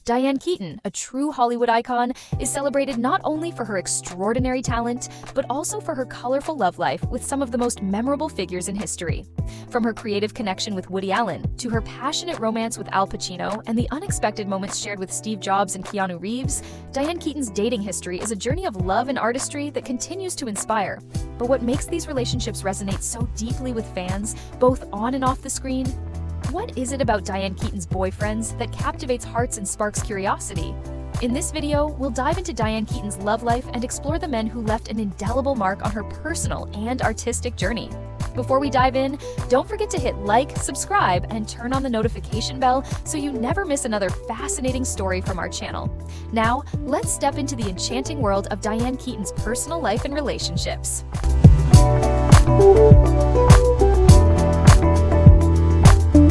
Diane Keaton, a true Hollywood icon, is celebrated not only for her extraordinary talent, but also for her colorful love life with some of the most memorable figures in history. From her creative connection with Woody Allen, to her passionate romance with Al Pacino, and the unexpected moments shared with Steve Jobs and Keanu Reeves, Diane Keaton's dating history is a journey of love and artistry that continues to inspire. But what makes these relationships resonate so deeply with fans, both on and off the screen? What is it about Diane Keaton's boyfriends that captivates hearts and sparks curiosity? In this video, we'll dive into Diane Keaton's love life and explore the men who left an indelible mark on her personal and artistic journey. Before we dive in, don't forget to hit like, subscribe, and turn on the notification bell so you never miss another fascinating story from our channel. Now, let's step into the enchanting world of Diane Keaton's personal life and relationships.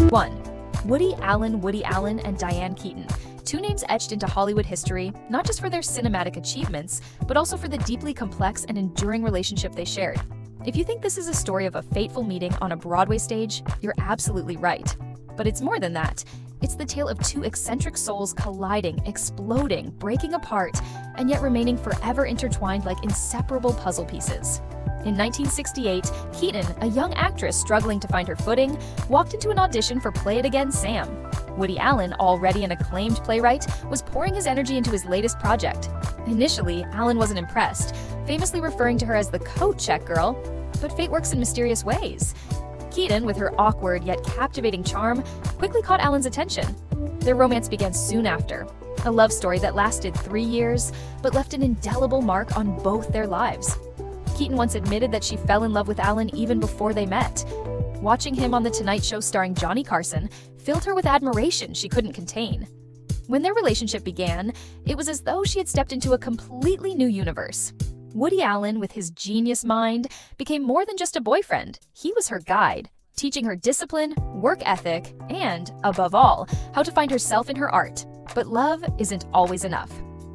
1. Woody Allen and Diane Keaton. Two names etched into Hollywood history, not just for their cinematic achievements, but also for the deeply complex and enduring relationship they shared. If you think this is a story of a fateful meeting on a Broadway stage, you're absolutely right. But it's more than that. It's the tale of two eccentric souls colliding, exploding, breaking apart, and yet remaining forever intertwined like inseparable puzzle pieces. In 1968, Keaton, a young actress struggling to find her footing, walked into an audition for Play It Again, Sam. Woody Allen, already an acclaimed playwright, was pouring his energy into his latest project. Initially, Allen wasn't impressed, famously referring to her as the coat check girl, but fate works in mysterious ways. Keaton, with her awkward yet captivating charm, quickly caught Allen's attention. Their romance began soon after, a love story that lasted 3 years, but left an indelible mark on both their lives. Keaton once admitted that she fell in love with Allen even before they met. Watching him on The Tonight Show starring Johnny Carson filled her with admiration she couldn't contain. When their relationship began, it was as though she had stepped into a completely new universe. Woody Allen, with his genius mind, became more than just a boyfriend. He was her guide, teaching her discipline, work ethic, and, above all, how to find herself in her art. But love isn't always enough.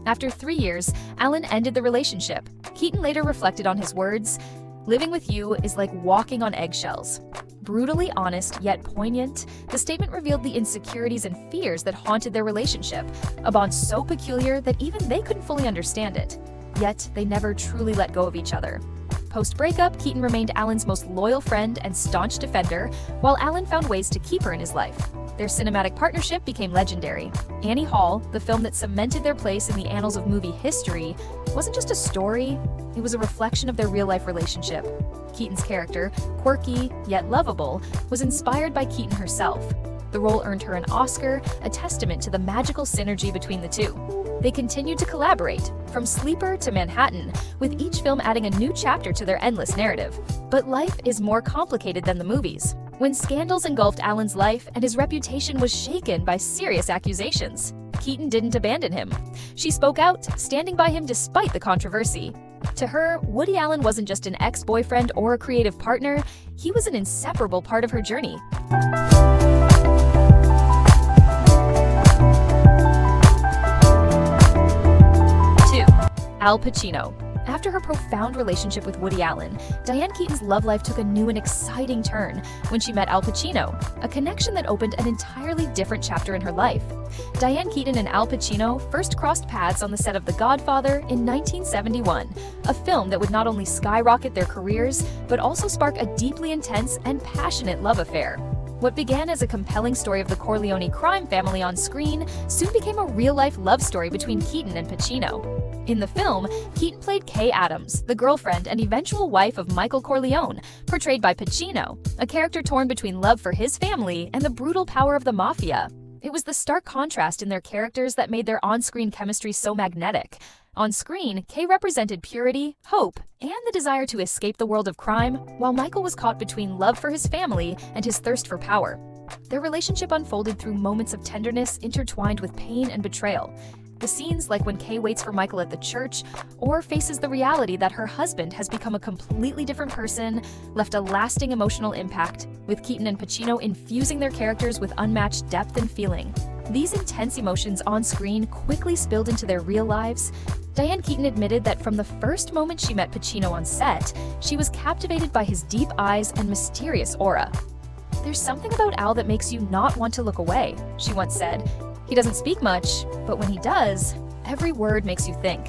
After 3 years, Allen ended the relationship. Keaton later reflected on his words, "Living with you is like walking on eggshells." Brutally honest yet poignant, the statement revealed the insecurities and fears that haunted their relationship, a bond so peculiar that even they couldn't fully understand it. Yet, they never truly let go of each other. Post-breakup, Keaton remained Allen's most loyal friend and staunch defender, while Allen found ways to keep her in his life. Their cinematic partnership became legendary. Annie Hall, the film that cemented their place in the annals of movie history, wasn't just a story, it was a reflection of their real-life relationship. Keaton's character, quirky yet lovable, was inspired by Keaton herself. The role earned her an Oscar, a testament to the magical synergy between the two. They continued to collaborate, from Sleeper to Manhattan, with each film adding a new chapter to their endless narrative. But life is more complicated than the movies. When scandals engulfed Allen's life and his reputation was shaken by serious accusations, Keaton didn't abandon him. She spoke out, standing by him despite the controversy. To her, Woody Allen wasn't just an ex-boyfriend or a creative partner, he was an inseparable part of her journey. 2. Al Pacino. After her profound relationship with Woody Allen, Diane Keaton's love life took a new and exciting turn when she met Al Pacino, a connection that opened an entirely different chapter in her life. Diane Keaton and Al Pacino first crossed paths on the set of The Godfather in 1971, a film that would not only skyrocket their careers, but also spark a deeply intense and passionate love affair. What began as a compelling story of the Corleone crime family on screen soon became a real-life love story between Keaton and Pacino. In the film, Keaton played Kay Adams, the girlfriend and eventual wife of Michael Corleone, portrayed by Pacino, a character torn between love for his family and the brutal power of the mafia. It was the stark contrast in their characters that made their on-screen chemistry so magnetic. On screen, Kay represented purity, hope, and the desire to escape the world of crime, while Michael was caught between love for his family and his thirst for power. Their relationship unfolded through moments of tenderness intertwined with pain and betrayal. The scenes, like when Kay waits for Michael at the church or faces the reality that her husband has become a completely different person, left a lasting emotional impact, with Keaton and Pacino infusing their characters with unmatched depth and feeling. These intense emotions on screen quickly spilled into their real lives. Diane Keaton admitted that from the first moment she met Pacino on set, she was captivated by his deep eyes and mysterious aura. "There's something about Al that makes you not want to look away," she once said. He doesn't speak much, but when he does, every word makes you think.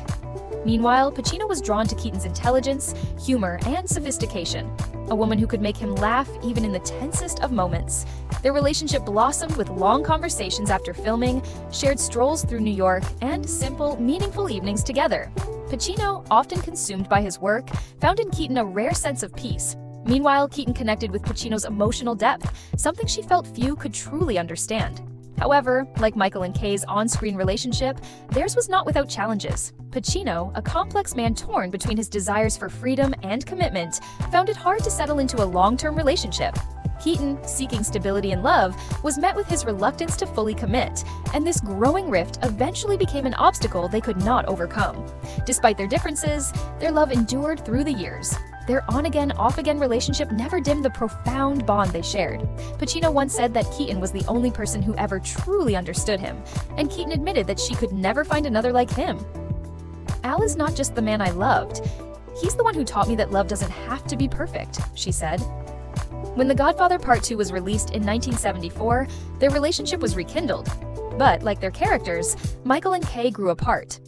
Meanwhile, Pacino was drawn to Keaton's intelligence, humor, and sophistication, a woman who could make him laugh even in the tensest of moments. Their relationship blossomed with long conversations after filming, shared strolls through New York, and simple, meaningful evenings together. Pacino, often consumed by his work, found in Keaton a rare sense of peace. Meanwhile, Keaton connected with Pacino's emotional depth, something she felt few could truly understand. However, like Michael and Kay's on-screen relationship, theirs was not without challenges. Pacino, a complex man torn between his desires for freedom and commitment, found it hard to settle into a long-term relationship. Keaton, seeking stability in love, was met with his reluctance to fully commit, and this growing rift eventually became an obstacle they could not overcome. Despite their differences, their love endured through the years. Their on-again, off-again relationship never dimmed the profound bond they shared. Pacino once said that Keaton was the only person who ever truly understood him, and Keaton admitted that she could never find another like him. "Al is not just the man I loved. He's the one who taught me that love doesn't have to be perfect," she said. When The Godfather Part 2 was released in 1974, their relationship was rekindled. But, like their characters, Michael and Kay grew apart.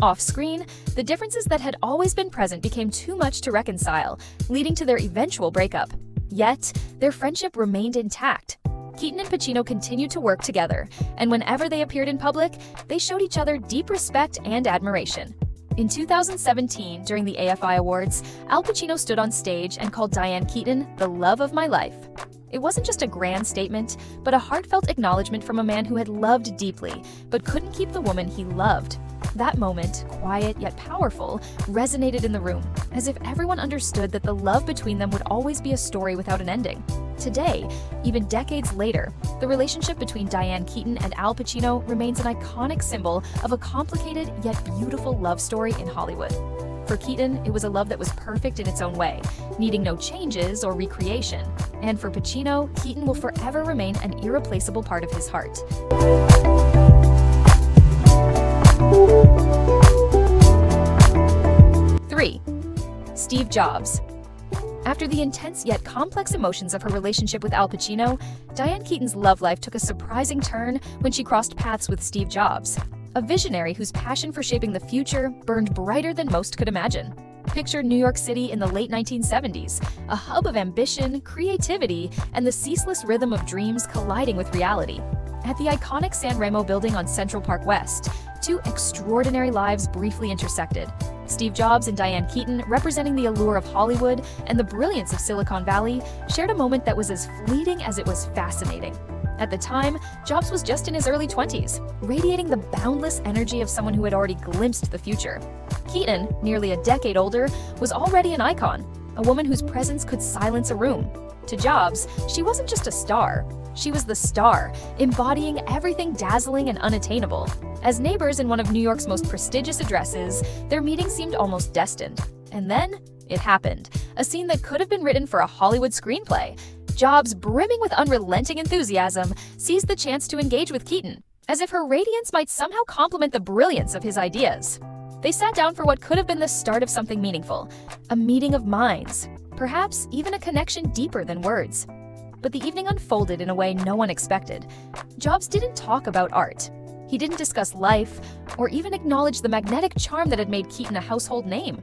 Off-screen, the differences that had always been present became too much to reconcile, leading to their eventual breakup. Yet, their friendship remained intact. Keaton and Pacino continued to work together, and whenever they appeared in public, they showed each other deep respect and admiration. In 2017, during the AFI Awards, Al Pacino stood on stage and called Diane Keaton the love of my life. It wasn't just a grand statement, but a heartfelt acknowledgement from a man who had loved deeply, but couldn't keep the woman he loved. That moment, quiet yet powerful, resonated in the room, as if everyone understood that the love between them would always be a story without an ending. Today, even decades later, the relationship between Diane Keaton and Al Pacino remains an iconic symbol of a complicated yet beautiful love story in Hollywood. For Keaton, it was a love that was perfect in its own way, needing no changes or recreation. And for Pacino, Keaton will forever remain an irreplaceable part of his heart. 3. Steve Jobs. After the intense yet complex emotions of her relationship with Al Pacino, Diane Keaton's love life took a surprising turn when she crossed paths with Steve Jobs, a visionary whose passion for shaping the future burned brighter than most could imagine. Picture New York City in the late 1970s, a hub of ambition, creativity, and the ceaseless rhythm of dreams colliding with reality. At the iconic San Remo building on Central Park West, two extraordinary lives briefly intersected. Steve Jobs and Diane Keaton, representing the allure of Hollywood and the brilliance of Silicon Valley, shared a moment that was as fleeting as it was fascinating. At the time, Jobs was just in his early 20s, radiating the boundless energy of someone who had already glimpsed the future. Keaton, nearly a decade older, was already an icon, a woman whose presence could silence a room. To Jobs, she wasn't just a star. She was the star, embodying everything dazzling and unattainable. As neighbors in one of New York's most prestigious addresses, their meeting seemed almost destined. And then, it happened. A scene that could have been written for a Hollywood screenplay. Jobs, brimming with unrelenting enthusiasm, seized the chance to engage with Keaton, as if her radiance might somehow complement the brilliance of his ideas. They sat down for what could have been the start of something meaningful, a meeting of minds, perhaps even a connection deeper than words. But the evening unfolded in a way no one expected. Jobs didn't talk about art. He didn't discuss life, or even acknowledge the magnetic charm that had made Keaton a household name.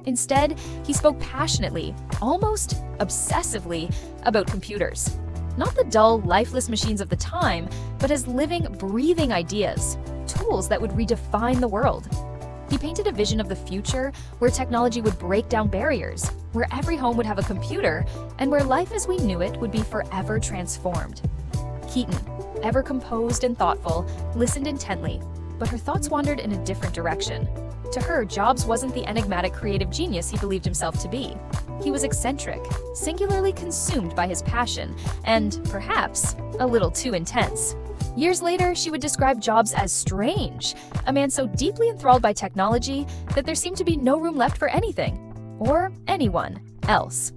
Instead, he spoke passionately, almost obsessively, about computers. Not the dull, lifeless machines of the time, but as living, breathing ideas, tools that would redefine the world. He painted a vision of the future where technology would break down barriers, where every home would have a computer, and where life as we knew it would be forever transformed. Keaton, ever composed and thoughtful, listened intently, but her thoughts wandered in a different direction. To her, Jobs wasn't the enigmatic creative genius he believed himself to be. He was eccentric, singularly consumed by his passion, and, perhaps, a little too intense. Years later, she would describe Jobs as strange, a man so deeply enthralled by technology that there seemed to be no room left for anything, or anyone, else.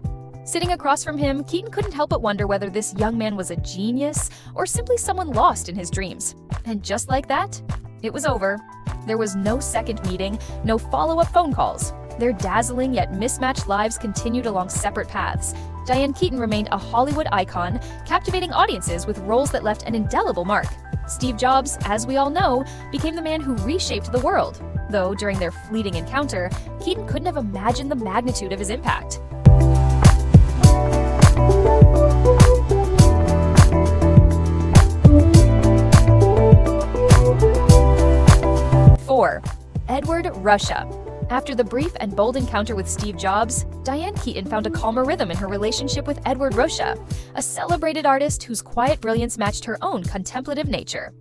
Sitting across from him, Keaton couldn't help but wonder whether this young man was a genius or simply someone lost in his dreams. And just like that, it was over. There was no second meeting, no follow-up phone calls. Their dazzling yet mismatched lives continued along separate paths. Diane Keaton remained a Hollywood icon, captivating audiences with roles that left an indelible mark. Steve Jobs, as we all know, became the man who reshaped the world, though during their fleeting encounter, Keaton couldn't have imagined the magnitude of his impact. 4. Edward Ruscha. After the brief and bold encounter with Steve Jobs, Diane Keaton found a calmer rhythm in her relationship with Edward Ruscha, a celebrated artist whose quiet brilliance matched her own contemplative nature.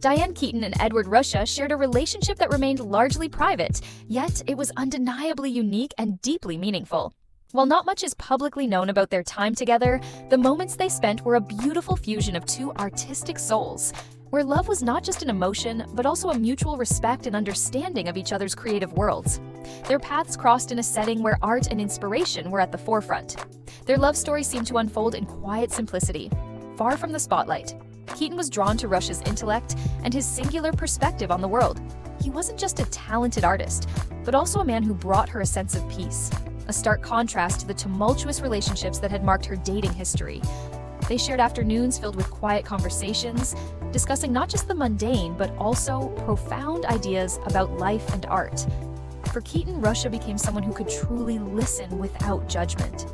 Diane Keaton and Edward Ruscha shared a relationship that remained largely private, yet it was undeniably unique and deeply meaningful. While not much is publicly known about their time together, the moments they spent were a beautiful fusion of two artistic souls, where love was not just an emotion, but also a mutual respect and understanding of each other's creative worlds. Their paths crossed in a setting where art and inspiration were at the forefront. Their love story seemed to unfold in quiet simplicity, far from the spotlight. Keaton was drawn to Ruscha's intellect and his singular perspective on the world. He wasn't just a talented artist, but also a man who brought her a sense of peace, a stark contrast to the tumultuous relationships that had marked her dating history. They shared afternoons filled with quiet conversations, discussing not just the mundane, but also profound ideas about life and art. For Keaton, Ruscha became someone who could truly listen without judgment.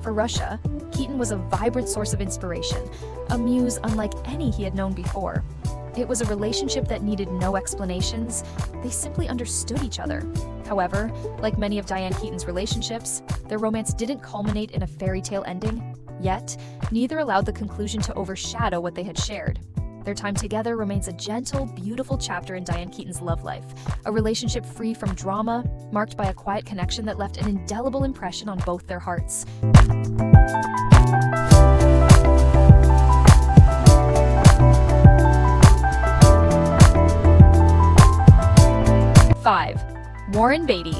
For Ruscha, Keaton was a vibrant source of inspiration, a muse unlike any he had known before. It was a relationship that needed no explanations. They simply understood each other. However, like many of Diane Keaton's relationships, their romance didn't culminate in a fairy tale ending. Yet, neither allowed the conclusion to overshadow what they had shared. Their time together remains a gentle, beautiful chapter in Diane Keaton's love life, a relationship free from drama, marked by a quiet connection that left an indelible impression on both their hearts. Warren Beatty.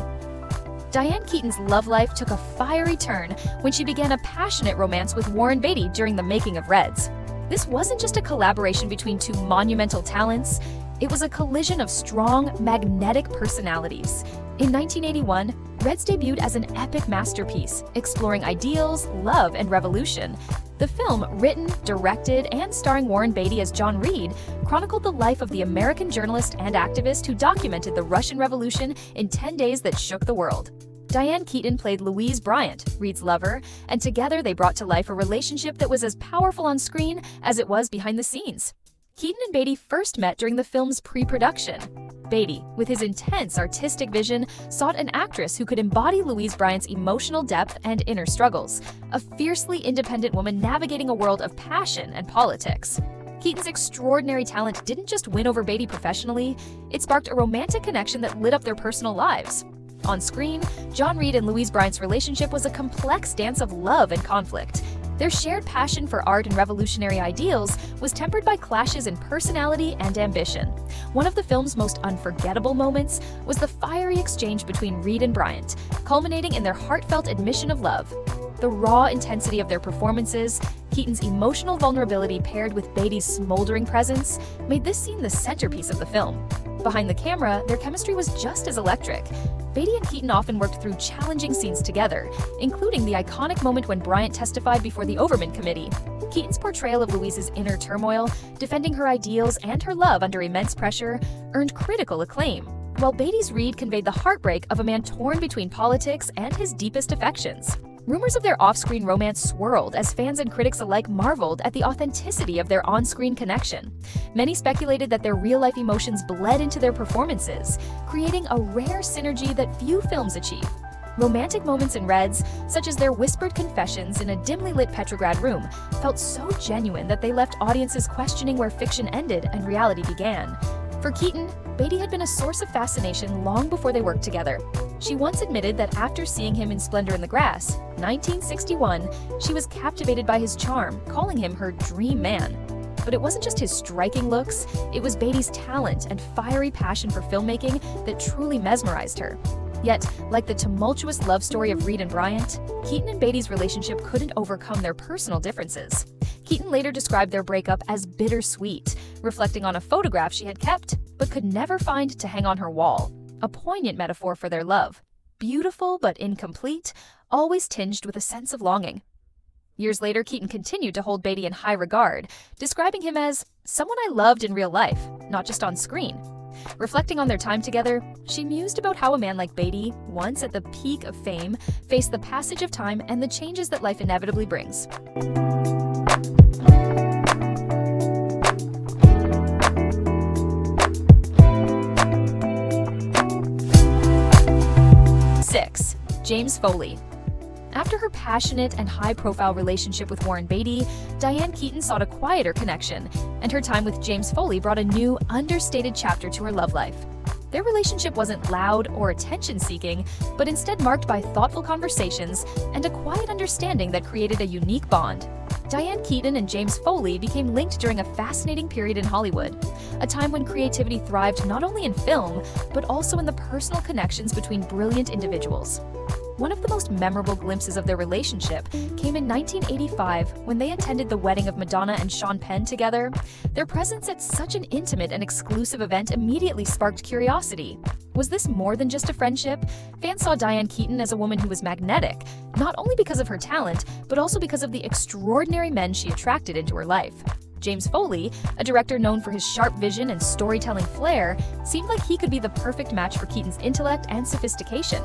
Diane Keaton's love life took a fiery turn when she began a passionate romance with Warren Beatty during the making of Reds. This wasn't just a collaboration between two monumental talents, it was a collision of strong, magnetic personalities. In 1981, Reds debuted as an epic masterpiece, exploring ideals, love, and revolution. The film, written, directed, and starring Warren Beatty as John Reed, chronicled the life of the American journalist and activist who documented the Russian Revolution in 10 days that shook the world. Diane Keaton played Louise Bryant, Reed's lover, and together they brought to life a relationship that was as powerful on screen as it was behind the scenes. Keaton and Beatty first met during the film's pre-production. Beatty, with his intense artistic vision, sought an actress who could embody Louise Bryant's emotional depth and inner struggles, a fiercely independent woman navigating a world of passion and politics. Keaton's extraordinary talent didn't just win over Beatty professionally, it sparked a romantic connection that lit up their personal lives. On screen, John Reed and Louise Bryant's relationship was a complex dance of love and conflict. Their shared passion for art and revolutionary ideals was tempered by clashes in personality and ambition. One of the film's most unforgettable moments was the fiery exchange between Reed and Bryant, culminating in their heartfelt admission of love. The raw intensity of their performances, Keaton's emotional vulnerability paired with Beatty's smoldering presence, made this scene the centerpiece of the film. Behind the camera, their chemistry was just as electric. Beatty and Keaton often worked through challenging scenes together, including the iconic moment when Bryant testified before the Overman Committee. Keaton's portrayal of Louise's inner turmoil, defending her ideals and her love under immense pressure, earned critical acclaim, while Beatty's Reed conveyed the heartbreak of a man torn between politics and his deepest affections. Rumors of their off-screen romance swirled as fans and critics alike marveled at the authenticity of their on-screen connection. Many speculated that their real-life emotions bled into their performances, creating a rare synergy that few films achieve. Romantic moments in Reds, such as their whispered confessions in a dimly lit Petrograd room, felt so genuine that they left audiences questioning where fiction ended and reality began. For Keaton, Beatty had been a source of fascination long before they worked together. She once admitted that after seeing him in Splendor in the Grass, 1961, she was captivated by his charm, calling him her dream man. But it wasn't just his striking looks, it was Beatty's talent and fiery passion for filmmaking that truly mesmerized her. Yet, like the tumultuous love story of Reed and Bryant, Keaton and Beatty's relationship couldn't overcome their personal differences. Keaton later described their breakup as bittersweet, reflecting on a photograph she had kept but could never find to hang on her wall, a poignant metaphor for their love. Beautiful but incomplete, always tinged with a sense of longing. Years later, Keaton continued to hold Beatty in high regard, describing him as someone I loved in real life, not just on screen. Reflecting on their time together, she mused about how a man like Beatty, once at the peak of fame, faced the passage of time and the changes that life inevitably brings. Six, James Foley. After her passionate and high-profile relationship with Warren Beatty, Diane Keaton sought a quieter connection, and her time with James Foley brought a new, understated chapter to her love life. Their relationship wasn't loud or attention-seeking, but instead marked by thoughtful conversations and a quiet understanding that created a unique bond. Diane Keaton and James Foley became linked during a fascinating period in Hollywood, a time when creativity thrived not only in film, but also in the personal connections between brilliant individuals. One of the most memorable glimpses of their relationship came in 1985 when they attended the wedding of Madonna and Sean Penn together. Their presence at such an intimate and exclusive event immediately sparked curiosity. Was this more than just a friendship? Fans saw Diane Keaton as a woman who was magnetic, not only because of her talent, but also because of the extraordinary men she attracted into her life. James Foley, a director known for his sharp vision and storytelling flair, seemed like he could be the perfect match for Keaton's intellect and sophistication.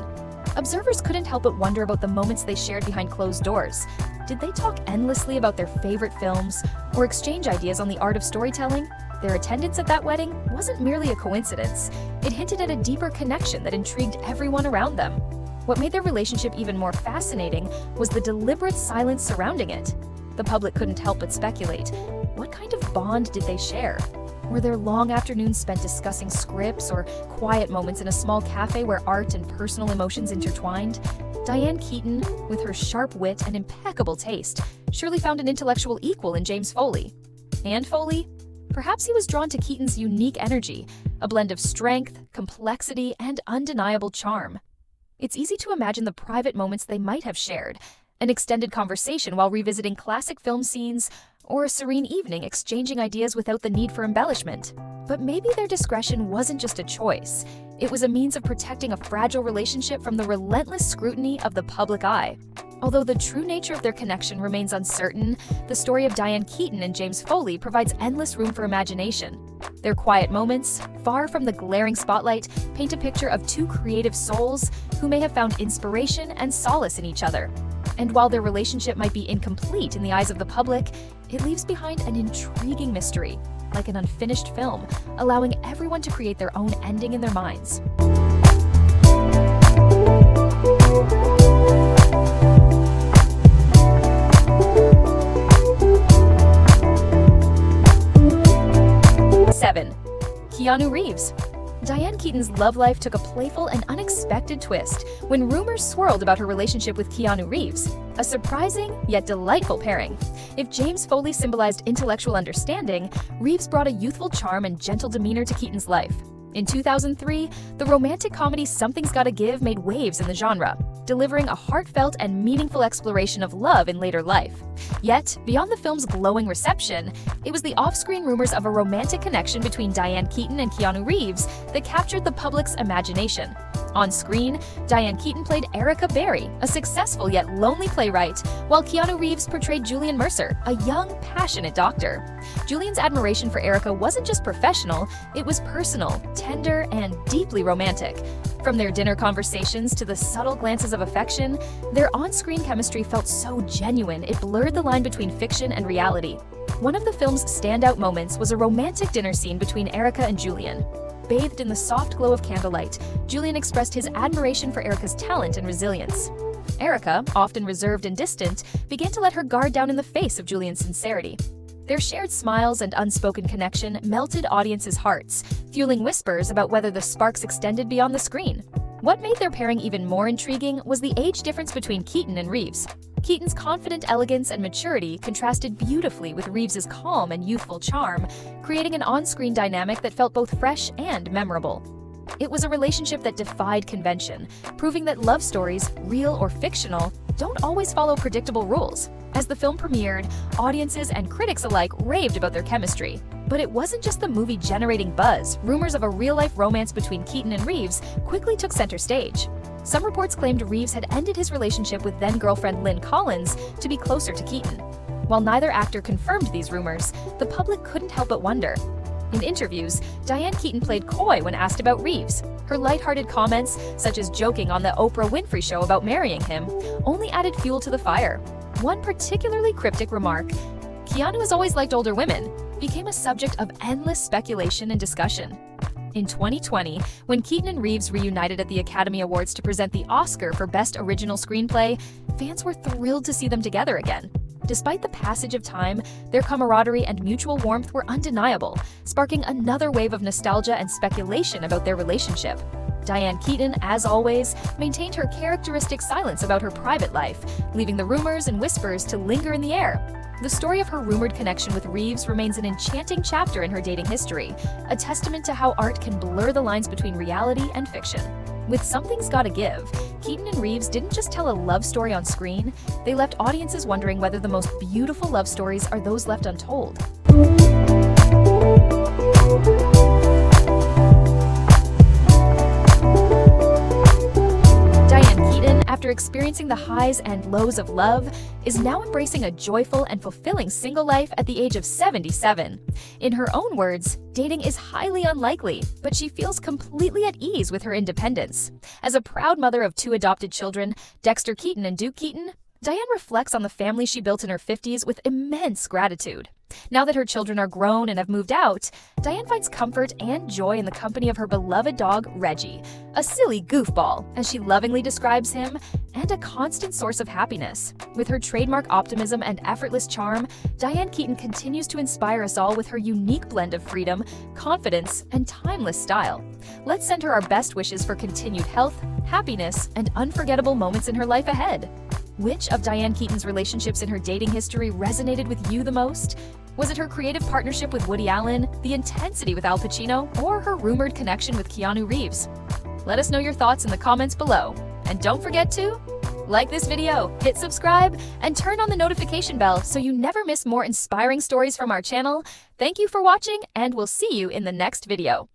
Observers couldn't help but wonder about the moments they shared behind closed doors. Did they talk endlessly about their favorite films or exchange ideas on the art of storytelling? Their attendance at that wedding wasn't merely a coincidence. It hinted at a deeper connection that intrigued everyone around them. What made their relationship even more fascinating was the deliberate silence surrounding it. The public couldn't help but speculate. What kind of bond did they share? Were there long afternoons spent discussing scripts or quiet moments in a small cafe where art and personal emotions intertwined? Diane Keaton, with her sharp wit and impeccable taste, surely found an intellectual equal in James Foley. And Foley? Perhaps he was drawn to Keaton's unique energy, a blend of strength, complexity, and undeniable charm. It's easy to imagine the private moments they might have shared, an extended conversation while revisiting classic film scenes, or a serene evening exchanging ideas without the need for embellishment. But maybe their discretion wasn't just a choice. It was a means of protecting a fragile relationship from the relentless scrutiny of the public eye. Although the true nature of their connection remains uncertain, the story of Diane Keaton and James Foley provides endless room for imagination. Their quiet moments, far from the glaring spotlight, paint a picture of two creative souls who may have found inspiration and solace in each other. And while their relationship might be incomplete in the eyes of the public, it leaves behind an intriguing mystery, like an unfinished film, allowing everyone to create their own ending in their minds. Seven, Keanu Reeves. Diane Keaton's love life took a playful and unexpected twist when rumors swirled about her relationship with Keanu Reeves, a surprising yet delightful pairing. If James Foley symbolized intellectual understanding, Reeves brought a youthful charm and gentle demeanor to Keaton's life. In 2003, the romantic comedy Something's Gotta Give made waves in the genre, delivering a heartfelt and meaningful exploration of love in later life. Yet, beyond the film's glowing reception, it was the off-screen rumors of a romantic connection between Diane Keaton and Keanu Reeves that captured the public's imagination. On screen, Diane Keaton played Erica Berry, a successful yet lonely playwright, while Keanu Reeves portrayed Julian Mercer, a young, passionate doctor. Julian's admiration for Erica wasn't just professional, it was personal, tender, and deeply romantic. From their dinner conversations to the subtle glances of affection, their on-screen chemistry felt so genuine it blurred the line between fiction and reality. One of the film's standout moments was a romantic dinner scene between Erica and Julian. Bathed in the soft glow of candlelight, Julian expressed his admiration for Erica's talent and resilience. Erica, often reserved and distant, began to let her guard down in the face of Julian's sincerity. Their shared smiles and unspoken connection melted audiences' hearts, fueling whispers about whether the sparks extended beyond the screen. What made their pairing even more intriguing was the age difference between Keaton and Reeves. Keaton's confident elegance and maturity contrasted beautifully with Reeves's calm and youthful charm, creating an on-screen dynamic that felt both fresh and memorable. It was a relationship that defied convention, proving that love stories, real or fictional, don't always follow predictable rules. As the film premiered, audiences and critics alike raved about their chemistry. But it wasn't just the movie generating buzz. Rumors of a real-life romance between Keaton and Reeves quickly took center stage. Some reports claimed Reeves had ended his relationship with then-girlfriend Lynn Collins to be closer to Keaton. While neither actor confirmed these rumors, the public couldn't help but wonder. In interviews, Diane Keaton played coy when asked about Reeves. Her lighthearted comments, such as joking on the Oprah Winfrey Show about marrying him, only added fuel to the fire. One particularly cryptic remark, "Keanu has always liked older women," became a subject of endless speculation and discussion. In 2020, when Keaton and Reeves reunited at the Academy Awards to present the Oscar for Best Original Screenplay, fans were thrilled to see them together again. Despite the passage of time, their camaraderie and mutual warmth were undeniable, sparking another wave of nostalgia and speculation about their relationship. Diane Keaton, as always, maintained her characteristic silence about her private life, leaving the rumors and whispers to linger in the air. The story of her rumored connection with Reeves remains an enchanting chapter in her dating history, a testament to how art can blur the lines between reality and fiction. With Something's Gotta Give, Keaton and Reeves didn't just tell a love story on screen, they left audiences wondering whether the most beautiful love stories are those left untold. Diane Keaton, after experiencing the highs and lows of love, is now embracing a joyful and fulfilling single life at the age of 77. In her own words, dating is highly unlikely, but she feels completely at ease with her independence. As a proud mother of 2 adopted children, Dexter Keaton and Duke Keaton, Diane reflects on the family she built in her 50s with immense gratitude. Now that her children are grown and have moved out, Diane finds comfort and joy in the company of her beloved dog, Reggie, a silly goofball, as she lovingly describes him, and a constant source of happiness. With her trademark optimism and effortless charm, Diane Keaton continues to inspire us all with her unique blend of freedom, confidence, and timeless style. Let's send her our best wishes for continued health, happiness, and unforgettable moments in her life ahead. Which of Diane Keaton's relationships in her dating history resonated with you the most? Was it her creative partnership with Woody Allen, the intensity with Al Pacino, or her rumored connection with Keanu Reeves? Let us know your thoughts in the comments below. And don't forget to like this video, hit subscribe, and turn on the notification bell so you never miss more inspiring stories from our channel. Thank you for watching, and we'll see you in the next video.